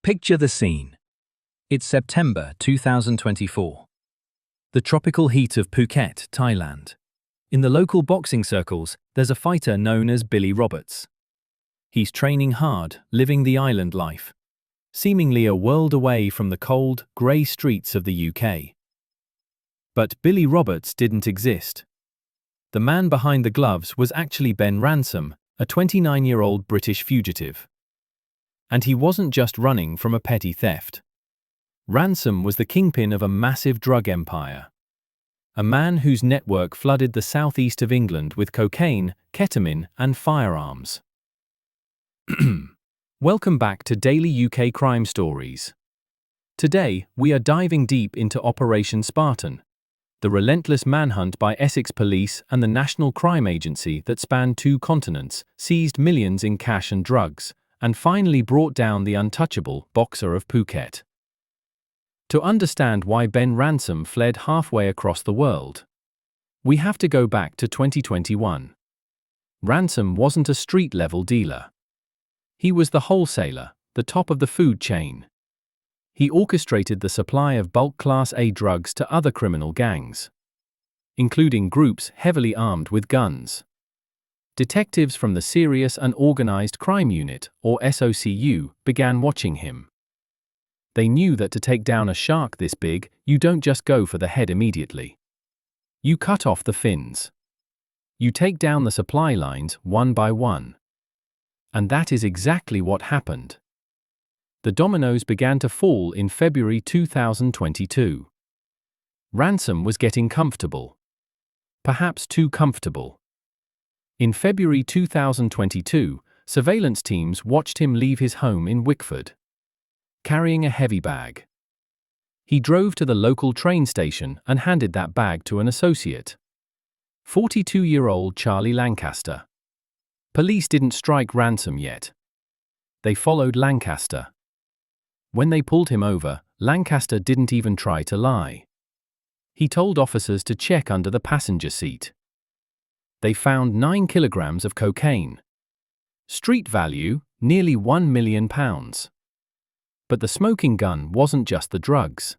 Picture the scene. It's September 2024. The tropical heat of Phuket, Thailand. In the local boxing circles, there's a fighter known as Billy Roberts. He's training hard, living the island life, seemingly a world away from the cold, grey streets of the UK. But Billy Roberts didn't exist. The man behind the gloves was actually Ben Ransome, a 29-year-old British fugitive. And he wasn't just running from a petty theft. Ransome was the kingpin of a massive drug empire. A man whose network flooded the southeast of England with cocaine, ketamine, and firearms. Welcome back to Daily UK Crime Stories. Today, we are diving deep into Operation Spartan, the relentless manhunt by Essex Police and the National Crime Agency that spanned 2 continents, seized millions in cash and drugs, and finally brought down the untouchable boxer of Phuket. To understand why Ben Ransome fled halfway across the world, we have to go back to 2021. Ransome wasn't a street-level dealer. He was the wholesaler, the top of the food chain. He orchestrated the supply of bulk Class A drugs to other criminal gangs, including groups heavily armed with guns. Detectives from the Serious and Organized Crime Unit, or SOCU, began watching him. They knew that to take down a shark this big, you don't just go for the head immediately. You cut off the fins. You take down the supply lines one by one. And that is exactly what happened. The dominoes began to fall in February 2022. Ransome was getting comfortable. Perhaps too comfortable. In February 2022, surveillance teams watched him leave his home in Wickford, carrying a heavy bag. He drove to the local train station and handed that bag to an associate, 42-year-old Charlie Lancaster. Police didn't strike Ransome yet. They followed Lancaster. When they pulled him over, Lancaster didn't even try to lie. He told officers to check under the passenger seat. They found 9 kilograms of cocaine. Street value, nearly £1 million. But the smoking gun wasn't just the drugs.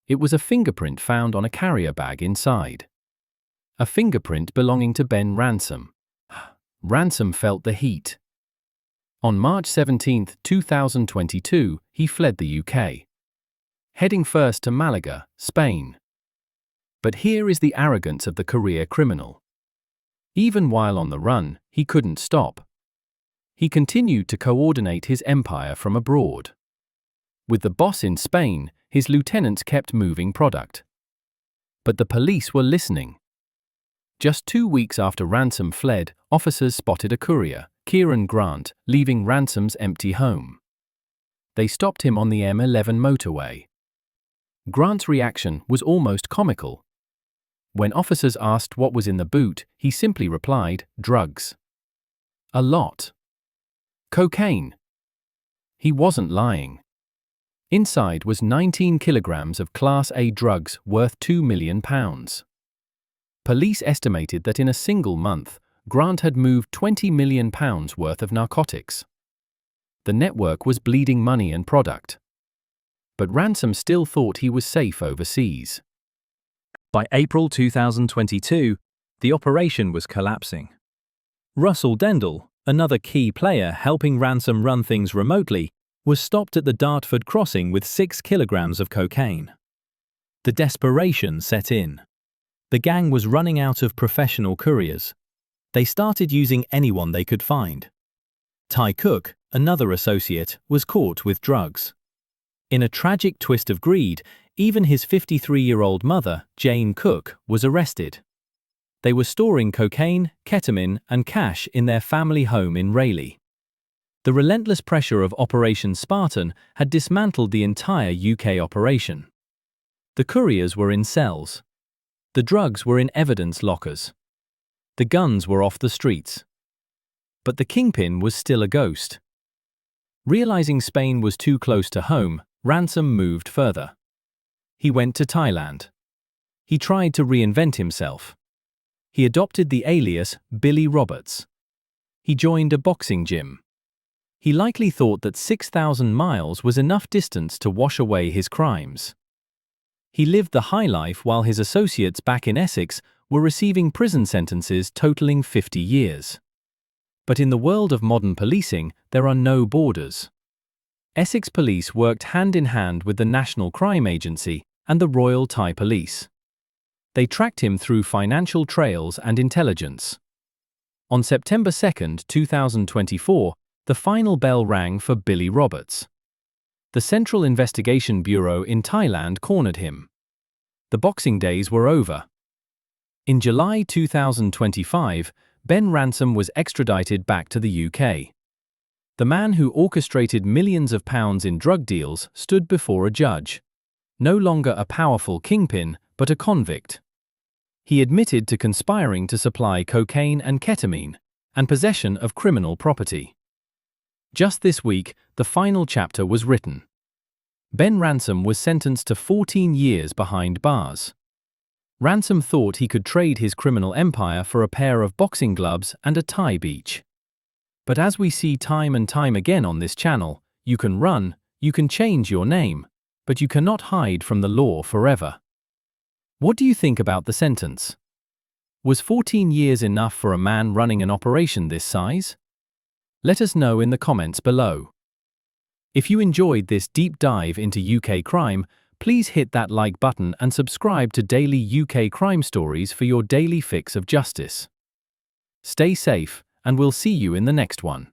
It was a fingerprint found on a carrier bag inside. A fingerprint belonging to Ben Ransome. Ransome felt the heat. On March 17, 2022, he fled the UK, heading first to Malaga, Spain. But here is the arrogance of the career criminal. Even while on the run, he couldn't stop. He continued to coordinate his empire from abroad. With the boss in Spain, his lieutenants kept moving product. But the police were listening. Just 2 weeks after Ransome fled, officers spotted a courier, Kieran Grant, leaving Ransome's empty home. They stopped him on the M11 motorway. Grant's reaction was almost comical. When officers asked what was in the boot, he simply replied, "Drugs. A lot. Cocaine." He wasn't lying. Inside was 19 kilograms of Class A drugs worth £2 million. Police estimated that in a single month, Grant had moved £20 million worth of narcotics. The network was bleeding money and product. But Ransome still thought he was safe overseas. By April 2022, the operation was collapsing. Russell Dendell, another key player helping Ransome run things remotely, was stopped at the Dartford crossing with 6 kilograms of cocaine. The desperation set in. The gang was running out of professional couriers. They started using anyone they could find. Ty Cook, another associate, was caught with drugs. In a tragic twist of greed, even his 53-year-old mother, Jane Cook, was arrested. They were storing cocaine, ketamine, and cash in their family home in Rayleigh. The relentless pressure of Operation Spartan had dismantled the entire UK operation. The couriers were in cells. The drugs were in evidence lockers. The guns were off the streets. But the kingpin was still a ghost. Realizing Spain was too close to home, Ransome moved further. He went to Thailand. He tried to reinvent himself. He adopted the alias Billy Roberts. He joined a boxing gym. He likely thought that 6,000 miles was enough distance to wash away his crimes. He lived the high life while his associates back in Essex were receiving prison sentences totaling 50 years. But in the world of modern policing, there are no borders. Essex Police worked hand in hand with the National Crime Agency and the Royal Thai Police. They tracked him through financial trails and intelligence. On September 2, 2024, the final bell rang for Billy Roberts. The Central Investigation Bureau in Thailand cornered him. The Boxing Days were over. In July 2025, Ben Ransome was extradited back to the UK. The man who orchestrated millions of pounds in drug deals stood before a judge. No longer a powerful kingpin, but a convict. He admitted to conspiring to supply cocaine and ketamine, and possession of criminal property. Just this week, the final chapter was written. Ben Ransome was sentenced to 14 years behind bars. Ransome thought he could trade his criminal empire for a pair of boxing gloves and a Thai beach. But as we see time and time again on this channel, you can run, you can change your name, but you cannot hide from the law forever. What do you think about the sentence? Was 14 years enough for a man running an operation this size? Let us know in the comments below. If you enjoyed this deep dive into UK crime, please hit that like button and subscribe to Daily UK Crime Stories for your daily fix of justice. Stay safe, and we'll see you in the next one.